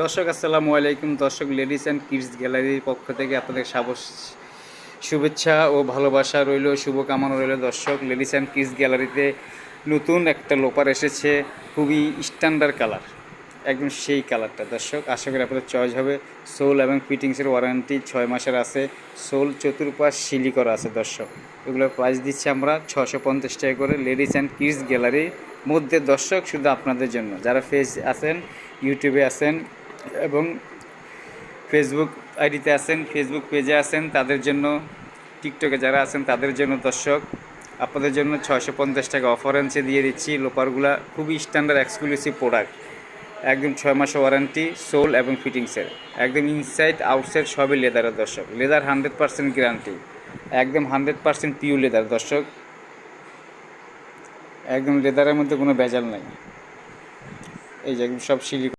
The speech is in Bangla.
দর্শক আসসালামু আলাইকুম। দর্শক, লেডিস অ্যান্ড কিডস গ্যালারির পক্ষ থেকে আপনাদের শুভেচ্ছা ও ভালোবাসা রইল, শুভকামনা রইল। দর্শক, লেডিস অ্যান্ড কিডস গ্যালারিতে নতুন একটা লোপার এসেছে, খুবই স্ট্যান্ডার্ড কালার, একদম সেই কালারটা। দর্শক, আশা করি আপনাদের চয়েস হবে। সোল এবং ফিটিংসের ওয়ারেন্টি 6 মাসের আছে। সোল চতুর্পাশ সিলি করা আছে। দর্শক, এগুলোর প্রাইস দিচ্ছি আমরা 650 টাকা করে, লেডিস অ্যান্ড কিডস গ্যালারির মধ্যে। দর্শক, শুধু আপনাদের জন্য, যারা আছেন, ইউটিউবে আছেন এবং ফেসবুক আইডিতে আছেন, ফেসবুক পেজে আছেন, তাদের জন্য, টিকটকে যারা আছেন তাদের জন্য। দর্শক, আপনাদের জন্য 650 টাকা অফারেন্সে দিয়ে দিচ্ছি। লোপারগুলা খুবই স্ট্যান্ডার্ড এক্সক্লুসিভ প্রোডাক্ট, একদম 6 মাসের ওয়ারেন্টি, সোল এবং ফিটিংসের, একদম ইনসাইড আউটসাইড সবই লেদারের। দর্শক, লেদার 100% গ্যারান্টি, একদম 100% পিওর লেদার। দর্শক, একদম লেদারের মধ্যে কোনো ভেজাল নাই। এই যে একদম সব সিলিকন।